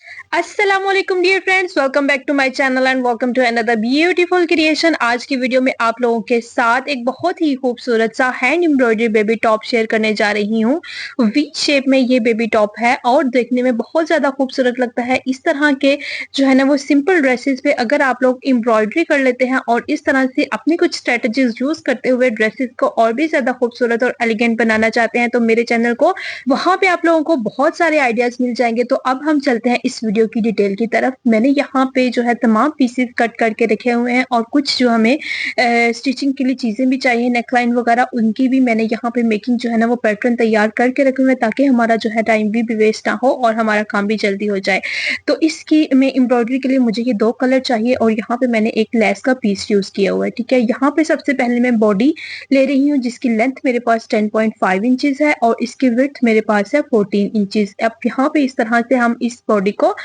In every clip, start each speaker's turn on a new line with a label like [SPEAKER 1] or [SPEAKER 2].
[SPEAKER 1] अस्सलाम वालेकुम dear friends, welcome back to my channel and welcome to another beautiful creation. आज की video में आप लोगों के साथ एक बहुत ही खूबसूरत सा hand embroidery baby top share करने जा रही हूँ। वी शेप में ये बेबी टॉप है और देखने में बहुत ज्यादा खूबसूरत लगता है। इस तरह के जो है ना वो सिंपल ड्रेसेस पे अगर आप लोग एम्ब्रॉयडरी कर लेते हैं और इस तरह से अपनी कुछ स्ट्रेटेजीज यूज करते हुए ड्रेसेस को और भी ज्यादा खूबसूरत और एलिगेंट बनाना चाहते हैं तो मेरे चैनल को वहां पे आप लोगों को बहुत सारे आइडियाज मिल जाएंगे। तो अब हम चलते हैं इस वीडियो की डिटेल की तरफ। मैंने यहाँ पे जो है तमाम पीसेस कट करके रखे हुए हैं और कुछ जो हमें स्टिचिंग के लिए चीजें भी चाहिए, नेकलाइन वगैरह, उनकी भी मैंने यहाँ पे मेकिंग जो है ना वो पैटर्न तैयार करके रखे हुए हैं ताकि हमारा जो है टाइम भी वेस्ट ना हो और हमारा काम भी जल्दी हो जाए। तो इसकी में एम्ब्रॉयडरी के लिए मुझे ये 2 कलर चाहिए और यहाँ पे मैंने एक लेस का पीस यूज किया हुआ है। ठीक है, यहाँ पे सबसे पहले मैं बॉडी ले रही हूँ जिसकी लेंथ मेरे पास 10.5 इंचेस है और इसकी विड्थ मेरे पास है 14 इंचेस। अब यहाँ पे इस तरह से हम इस बॉडी को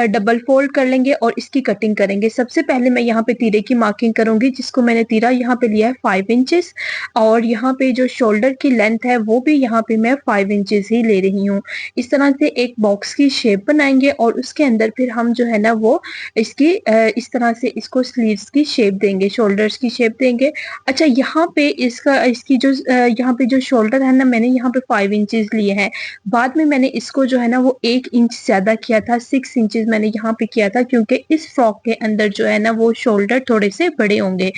[SPEAKER 1] डबल फोल्ड कर लेंगे और इसकी कटिंग करेंगे। सबसे पहले मैं यहाँ पे तीरे की मार्किंग करूंगी जिसको मैंने तीरा यहाँ पे लिया है 5 इंचेस और यहाँ पे जो शोल्डर की लेंथ है वो भी यहाँ पे मैं 5 इंचेस ही ले रही हूँ। इस तरह से एक बॉक्स की शेप बनाएंगे और उसके अंदर फिर हम जो है ना वो इसकी इस तरह से इसको स्लीव्स की शेप देंगे, शोल्डर्स की शेप देंगे। अच्छा, यहाँ पे इसकी जो यहाँ पे जो शोल्डर है ना मैंने यहाँ पे 5 इंचेस लिए हैं। बाद में मैंने इसको जो है ना वो 1 इंच ज्यादा किया था, 6 इंचेस मैंने यहाँ पे किया था क्योंकि इस फ्रॉक के अंदर जो है ना वो शोल्डर थोड़े से बड़े होंगे।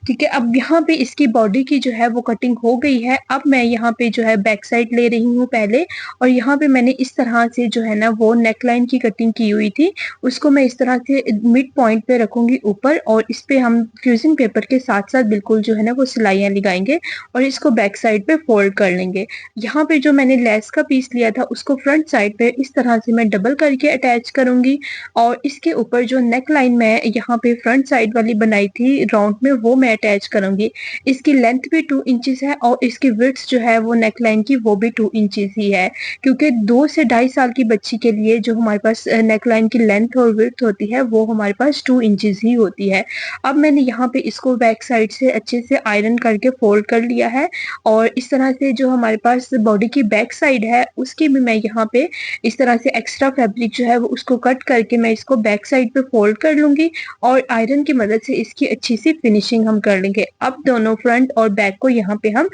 [SPEAKER 1] ठीक है, अब यहाँ पे इसकी बॉडी की जो है वो कटिंग हो गई है। अब मैं यहाँ पे जो है बैक साइड ले रही हूँ पहले और यहाँ पे मैंने इस तरह से जो है ना वो नेकलाइन की कटिंग की हुई थी, उसको मैं इस तरह से मिड पॉइंट पे रखूंगी ऊपर और इस पे हम फ्यूजिंग पेपर के साथ साथ बिल्कुल जो है ना वो सिलाइयाँ लगाएंगे और इसको बैक साइड पे फोल्ड कर लेंगे। यहाँ पे जो मैंने लेस का पीस लिया था उसको फ्रंट साइड पे इस तरह से मैं डबल करके अटैच करूंगी और इसके ऊपर जो नेक लाइन मैं यहाँ पे फ्रंट साइड वाली बनाई थी राउंड में वो मैं अटैच करूंगी। इसकी लेंथ भी 2 इंचेस है और इसकी विड्थ जो है वो नेक लाइन की वो भी 2 इंचेस ही है क्योंकि 2 से 2.5 साल की बच्ची के लिए जो हमारे पास नेक लाइन की लेंथ और विड्थ होती है वो हमारे पास 2 इंचेस ही होती है। अब मैंने यहाँ पे इसको बैक साइड से अच्छे से आयरन करके फोल्ड कर लिया है और इस तरह से जो हमारे पास बॉडी की बैक साइड है उसकी भी मैं यहाँ पे इस तरह से एक्स्ट्रा फैब्रिक जो है वो उसको कट करके मैं इसको बैक साइड पे फोल्ड कर लूंगी और आयरन की मदद से इसकी अच्छी सी फिनिशिंग हम कर लेंगे। अब दोनों फ्रंट और बैक को यहाँ पे हम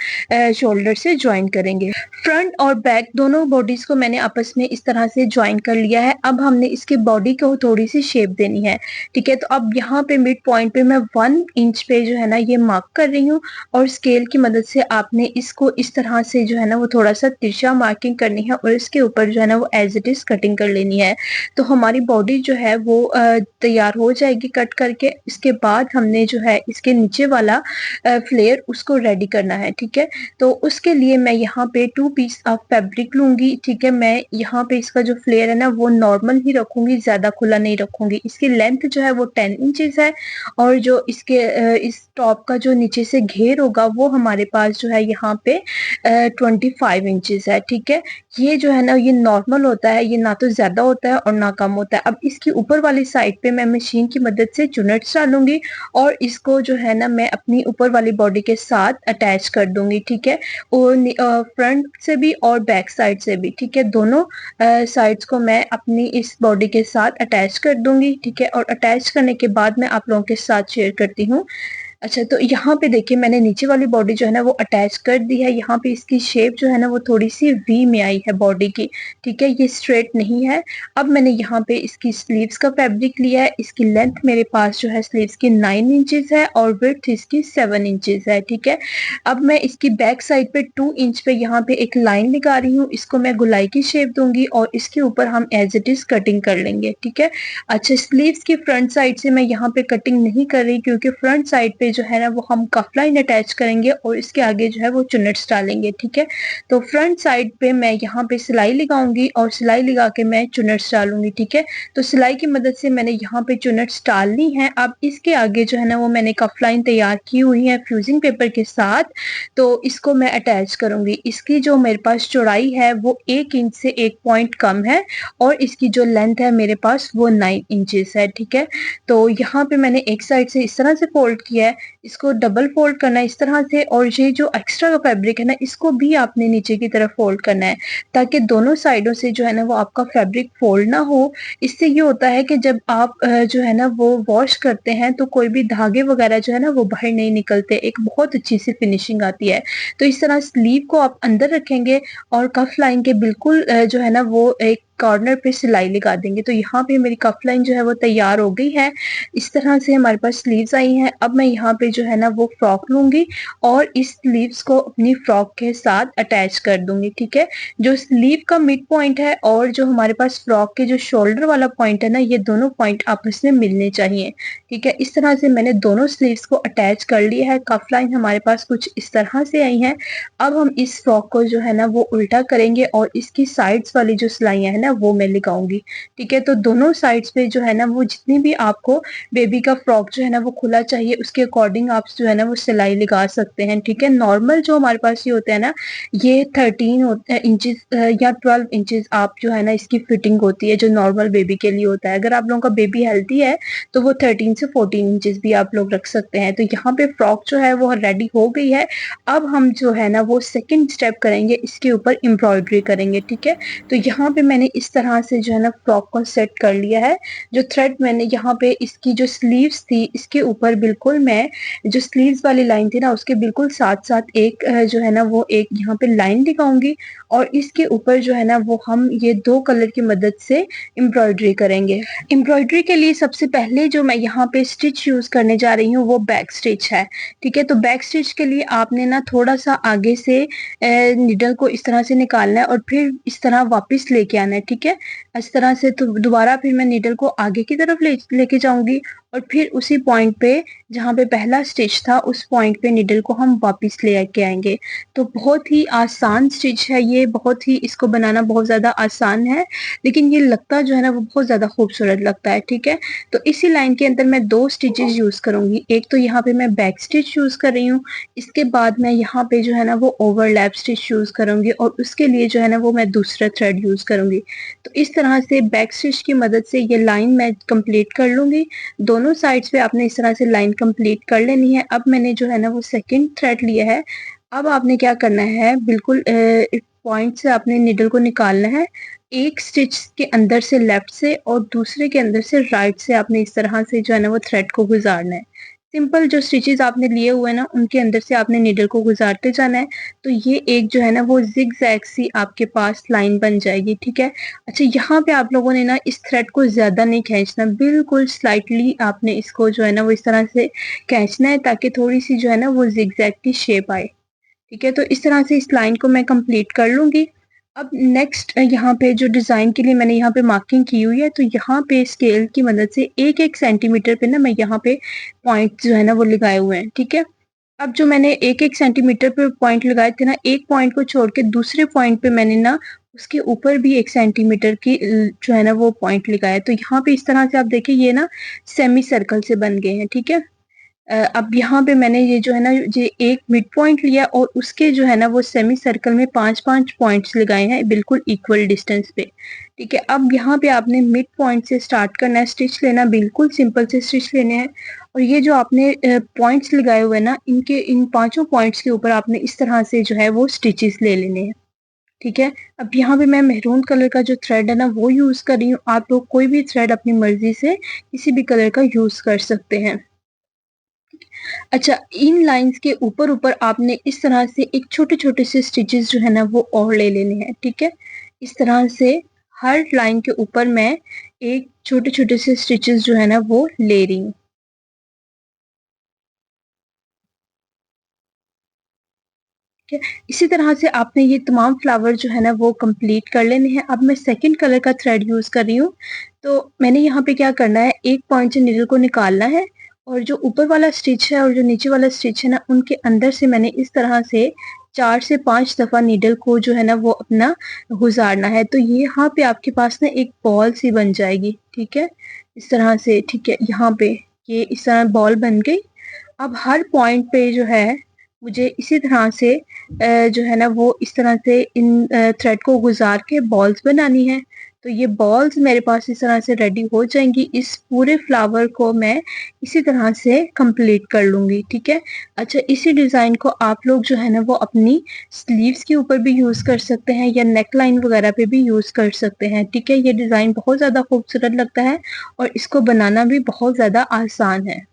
[SPEAKER 1] शोल्डर से ज्वाइन करेंगे। फ्रंट और बैक दोनों बॉडीज को मैंने आपस में इस तरह से ज्वाइन कर लिया है। अब हमने इसके बॉडी को थोड़ी सी शेप देनी है। ठीक है, तो अब यहाँ पे मिड पॉइंट पे मैं 1 इंच पे जो है ना ये मार्क कर रही हूँ और स्केल की मदद से आपने इसको इस तरह से जो है ना वो थोड़ा सा तिरछा मार्किंग करनी है और इसके ऊपर जो है ना वो एज इट इज कटिंग कर लेनी है। तो हमारी बॉडी जो है वो तैयार हो जाएगी कट करके। इसके बाद हमने जो है इसके नीचे वाला फ्लेयर उसको रेडी करना है। ठीक है, तो उसके लिए मैं यहाँ पे 2 पीस ऑफ फैब्रिक लूंगी। ठीक है, मैं यहाँ पे इसका जो फ्लेयर है ना वो नॉर्मल ही रखूंगी, ज्यादा खुला नहीं रखूंगी। इसकी लेंथ जो है वो 10 इंचेस है और जो इसके इस टॉप का जो नीचे से घेर होगा वो हमारे पास जो है यहाँ पे 25 इंचेस है। ठीक है, ये जो है ना ये नॉर्मल होता है, ये ना तो ज्यादा होता है और ना कम होता है। अब इसकी ऊपर वाली साइड पे मैं मशीन की मदद से चुनट्स डालूंगी और इसको जो है ना मैं अपनी ऊपर वाली बॉडी के साथ अटैच कर दूंगी। ठीक है, और फ्रंट से भी और बैक साइड से भी। ठीक है, दोनों साइड्स को मैं अपनी इस बॉडी के साथ अटैच कर दूंगी। ठीक है, और अटैच करने के बाद मैं आप लोगों के साथ शेयर करती हूँ। अच्छा, तो यहाँ पे देखिए मैंने नीचे वाली बॉडी जो है ना वो अटैच कर दी है। यहाँ पे इसकी शेप जो है ना वो थोड़ी सी वी में आई है बॉडी की। ठीक है, ये स्ट्रेट नहीं है। अब मैंने यहाँ पे इसकी स्लीव्स का फैब्रिक लिया है। इसकी लेंथ मेरे पास जो है स्लीव्स की 9 इंचेस है और विड्थ इसकी 7 इंचेस है। ठीक है, अब मैं इसकी बैक साइड पे 2 इंच पे यहाँ पे एक लाइन लगा रही हूँ। इसको मैं गुलाई की शेप दूंगी और इसके ऊपर हम एज इट इज कटिंग कर लेंगे। ठीक है, अच्छा, स्लीव्स की फ्रंट साइड से मैं यहाँ पे कटिंग नहीं कर रही क्योंकि फ्रंट साइड पे जो है ना वो हम कफ लाइन अटैच करेंगे और इसके आगे जो है वो चुन्नट्स डालेंगे। ठीक है, तो फ्रंट साइड पे मैं यहाँ पे सिलाई लगाऊंगी और सिलाई लगा के मैं चुन्नट्स डालूंगी। ठीक है, तो सिलाई की मदद से मैंने यहाँ पे चुन्नट्स डालनी है। अब इसके आगे जो है ना वो मैंने कफ लाइन तैयार की हुई है फ्यूजिंग पेपर के साथ, तो इसको मैं अटैच करूंगी। इसकी जो मेरे पास चौड़ाई है वो 1 इंच से 1 पॉइंट कम है और इसकी जो लेंथ है मेरे पास वो 9 इंचेस है। ठीक है, तो यहाँ पे मैंने एक साइड से इस तरह से फोल्ड किया है इसको डबल फोल्ड करना है इस तरह से, और ये जो एक्स्ट्रा का फैब्रिक है ना इसको भी आपने नीचे की तरफ फोल्ड करना है, ताकि दोनों साइडों से जो है ना वो आपका फैब्रिक फोल्ड ना हो। इससे ये होता है कि जब आप जो है ना वो वॉश करते हैं तो कोई भी धागे वगैरह जो है ना वो बाहर नहीं निकलते, एक बहुत अच्छी सी फिनिशिंग आती है। तो इस तरह स्लीव को आप अंदर रखेंगे और कफ लाइन के बिल्कुल जो है ना वो एक कॉर्नर पे सिलाई लगा देंगे। तो यहाँ पे मेरी कफ लाइन जो है वो तैयार हो गई है। इस तरह से हमारे पास स्लीव्स आई हैं। अब मैं यहाँ पे जो है ना वो फ्रॉक लूंगी और इस स्लीव्स को अपनी फ्रॉक के साथ अटैच कर दूंगी। ठीक है, जो स्लीव का मिड पॉइंट है और जो हमारे पास फ्रॉक के जो शोल्डर वाला पॉइंट है ना, ये दोनों पॉइंट आपस में मिलने चाहिए। ठीक है, इस तरह से मैंने दोनों स्लीव्स को अटैच कर लिया है। कफ लाइन हमारे पास कुछ इस तरह से आई है। अब हम इस फ्रॉक को जो है ना वो उल्टा करेंगे और इसकी साइड्स वाली जो सिलाइयां है ना वो मैं लगाऊंगी। ठीक है, तो दोनों साइड्स पे जो है ना वो जितनी भी आपको बेबी का फ्रॉक जो है ना वो खुला चाहिए उसके अकॉर्डिंग आप जो है ना वो सिलाई लगा सकते हैं। ठीक है, नॉर्मल जो हमारे पास ये होता है ना, ये 13 इंचेस या 12 इंचेस आप जो है ना इसकी फिटिंग होती है, जो नॉर्मल बेबी के लिए होता है। अगर आप लोगों का बेबी हेल्थी है तो वो 13 से 14 इंचेस भी आप लोग रख सकते हैं। तो यहाँ पे फ्रॉक जो है वो रेडी हो गई है। अब हम जो है ना वो सेकंड स्टेप करेंगे, इसके ऊपर एम्ब्रॉयडरी करेंगे। ठीक है, तो यहाँ पे मैंने इस तरह से जो है ना फ्रॉक को सेट कर लिया है। जो थ्रेड मैंने यहाँ पे इसकी जो स्लीव्स थी इसके ऊपर बिल्कुल मैं जो स्लीव्स वाली लाइन थी ना उसके बिल्कुल साथ साथ एक जो है ना वो एक यहाँ पे लाइन दिखाऊंगी और इसके ऊपर जो है ना वो हम ये दो कलर की मदद से एम्ब्रॉयडरी करेंगे। एम्ब्रॉयडरी के लिए सबसे पहले जो मैं यहाँ पे स्टिच यूज करने जा रही हूँ वो बैक स्टिच है। ठीक है, तो बैक स्टिच के लिए आपने ना थोड़ा सा आगे से निडल को इस तरह से निकालना है और फिर इस तरह वापस लेके आना है। ठीक है, इस तरह से तो दोबारा फिर मैं निडल को आगे की तरफ लेके जाऊंगी और फिर उसी पॉइंट पे जहाँ पे पहला स्टिच था उस पॉइंट पे निडल को हम वापस ले के आएंगे। तो बहुत ही आसान स्टिच है ये, बहुत ही इसको बनाना बहुत ज्यादा आसान है, लेकिन ये लगता जो है ना वो बहुत ज्यादा खूबसूरत लगता है। ठीक है, तो इसी लाइन के अंदर मैं दो स्टिचेस यूज करूंगी। एक तो यहाँ पे मैं बैक स्टिच यूज कर रही हूँ, इसके बाद मैं यहाँ पे जो है ना वो ओवरलैप स्टिच यूज करूंगी और उसके लिए जो है ना वो मैं दूसरा थ्रेड यूज करूंगी। तो इस तरह से बैक स्टिच की मदद से ये लाइन मैं कंप्लीट कर लूंगी। दोनों साइड्स पे आपने इस तरह से लाइन कंप्लीट कर लेनी है। अब मैंने जो है ना वो सेकंड थ्रेड लिया है। अब आपने क्या करना है, बिल्कुल पॉइंट से आपने निडल को निकालना है। एक स्टिच के अंदर से लेफ्ट से और दूसरे के अंदर से राइट से आपने इस तरह से जो है ना वो थ्रेड को गुजारना है। सिंपल जो स्टिचेस आपने लिए हुए हैं ना उनके अंदर से आपने निडल को गुजारते जाना है। तो ये एक जो है ना वो जिग जैग सी आपके पास लाइन बन जाएगी। ठीक है, अच्छा यहाँ पे आप लोगों ने ना इस थ्रेड को ज्यादा नहीं खींचना, बिल्कुल स्लाइटली आपने इसको जो है ना वो इस तरह से खींचना है ताकि थोड़ी सी जो है ना वो जिग जैग की शेप आए। ठीक है, तो इस तरह से इस लाइन को मैं कंप्लीट कर लूंगी। अब नेक्स्ट यहाँ पे जो डिजाइन के लिए मैंने यहाँ पे मार्किंग की हुई है, तो यहाँ पे स्केल की मदद से एक एक सेंटीमीटर पे ना मैं यहाँ पे पॉइंट जो है ना वो लगाए हुए हैं। ठीक है, अब जो मैंने एक एक सेंटीमीटर पे पॉइंट लगाए थे ना, एक पॉइंट को छोड़ के दूसरे पॉइंट पे मैंने ना उसके ऊपर भी 1 सेंटीमीटर की जो है ना वो पॉइंट लगाया। तो यहाँ पे इस तरह से आप देखिए ये ना सेमी सर्कल से बन गए हैं। ठीक है, अब यहाँ पे मैंने ये जो है ना ये एक मिड पॉइंट लिया और उसके जो है ना वो सेमी सर्कल में 5-5 पॉइंट्स लगाए हैं बिल्कुल इक्वल डिस्टेंस पे। ठीक है, अब यहाँ पे आपने मिड पॉइंट से स्टार्ट करना है स्टिच लेना, बिल्कुल सिंपल से स्टिच लेने हैं। और ये जो आपने पॉइंट्स लगाए हुए हैं ना, इनके इन पांचों पॉइंट्स के ऊपर आपने इस तरह से जो है वो स्टिचेस ले लेने हैं। ठीक है, अब यहाँ पे मैं मेहरून कलर का जो थ्रेड है ना वो यूज कर रही हूँ। आप लोग कोई भी थ्रेड अपनी मर्जी से किसी भी कलर का यूज कर सकते हैं। अच्छा, इन लाइंस के ऊपर ऊपर आपने इस तरह से एक छोटे छोटे से स्टिचेस जो है ना वो और ले लेने हैं। ठीक है, इस तरह से हर लाइन के ऊपर मैं एक छोटे छोटे से स्टिचेस जो है ना वो ले रही हूँ। ठीक है, इसी तरह से आपने ये तमाम फ्लावर जो है ना वो कंप्लीट कर लेने हैं। अब मैं सेकंड कलर का थ्रेड यूज कर रही हूँ। तो मैंने यहाँ पे क्या करना है, एक पॉइंट से नीडल को निकालना है और जो ऊपर वाला स्टिच है और जो नीचे वाला स्टिच है ना उनके अंदर से मैंने इस तरह से 4 से 5 दफा नीडल को जो है ना वो अपना गुजारना है। तो ये यहाँ पे आपके पास ना एक बॉल सी बन जाएगी। ठीक है, इस तरह से। ठीक है, यहाँ पे ये इस तरह बॉल बन गई। अब हर पॉइंट पे जो है मुझे इसी तरह से जो है ना वो इस तरह से इन थ्रेड को गुजार के बॉल्स बनानी है। तो ये बॉल्स मेरे पास इस तरह से रेडी हो जाएंगी। इस पूरे फ्लावर को मैं इसी तरह से कंप्लीट कर लूंगी, ठीक है। अच्छा, इसी डिजाइन को आप लोग जो है ना वो अपनी स्लीव्स के ऊपर भी यूज कर सकते हैं या नेक लाइन वगैरह पे भी यूज कर सकते हैं, ठीक है। ये डिजाइन बहुत ज्यादा खूबसूरत लगता है और इसको बनाना भी बहुत ज्यादा आसान है।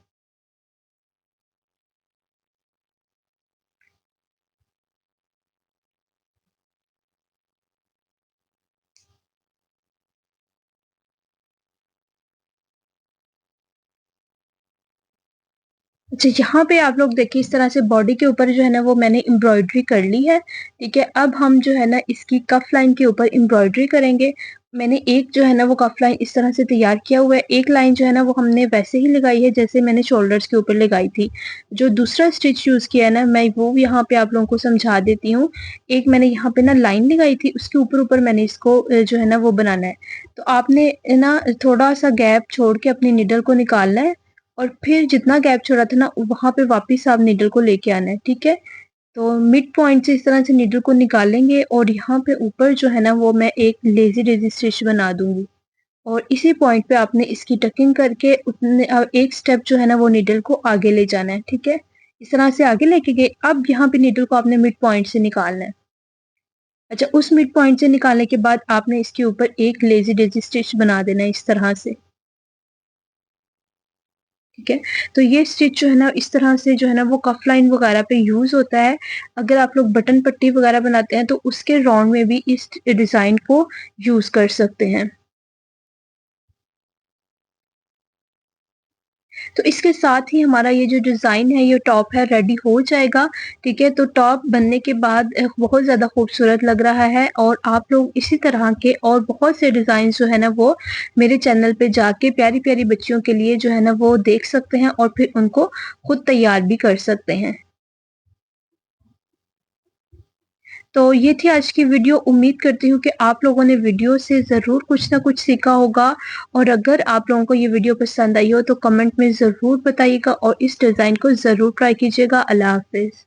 [SPEAKER 1] अच्छा, यहाँ पे आप लोग देखिए इस तरह से बॉडी के ऊपर जो है ना वो मैंने एम्ब्रॉयडरी कर ली है, ठीक है। अब हम जो है ना इसकी कफ लाइन के ऊपर एम्ब्रॉयडरी करेंगे। मैंने एक जो है ना वो कफ लाइन इस तरह से तैयार किया हुआ है, एक लाइन जो है ना वो हमने वैसे ही लगाई है जैसे मैंने शोल्डर्स के ऊपर लगाई थी। जो दूसरा स्टिच यूज किया है ना मैं वो यहाँ पे आप लोगों को समझा देती हूँ। एक मैंने यहाँ पे ना लाइन लगाई थी, उसके ऊपर ऊपर मैंने इसको जो है ना वो बनाना है। तो आपने ना थोड़ा सा गैप छोड़ के अपनी निडल को निकालना है और फिर जितना गैप छोड़ा था ना वहां पे वापस आप नीडल को लेके आना है, ठीक है। तो मिड पॉइंट से इस तरह से नीडल को निकालेंगे और यहाँ पे ऊपर जो है ना वो मैं एक लेजी डेजी स्टिच बना दूंगी और इसी पॉइंट पे आपने इसकी टकिंग करके उतने एक स्टेप जो है ना वो नीडल को आगे ले जाना है, ठीक है। इस तरह से आगे लेके गए। अब यहाँ पे नीडल को आपने मिड पॉइंट से निकालना है। अच्छा, उस मिड पॉइंट से निकालने के बाद आपने इसके ऊपर एक लेजी डेजी स्टिच बना देना है इस तरह से, ठीक है। तो ये स्टिच जो है ना इस तरह से जो है ना वो कफ लाइन वगैरह पे यूज होता है। अगर आप लोग बटन पट्टी वगैरह बनाते हैं तो उसके राउंड में भी इस डिजाइन को यूज कर सकते हैं। तो इसके साथ ही हमारा ये जो डिजाइन है ये टॉप है रेडी हो जाएगा, ठीक है। तो टॉप बनने के बाद बहुत ज्यादा खूबसूरत लग रहा है और आप लोग इसी तरह के और बहुत से डिजाइन जो है ना वो मेरे चैनल पे जाके प्यारी प्यारी बच्चियों के लिए जो है ना वो देख सकते हैं और फिर उनको खुद तैयार भी कर सकते हैं। तो ये थी आज की वीडियो। उम्मीद करती हूँ कि आप लोगों ने वीडियो से ज़रूर कुछ ना कुछ सीखा होगा और अगर आप लोगों को ये वीडियो पसंद आई हो तो कमेंट में ज़रूर बताइएगा और इस डिज़ाइन को ज़रूर ट्राई कीजिएगा। अल्लाह हाफ़िज़।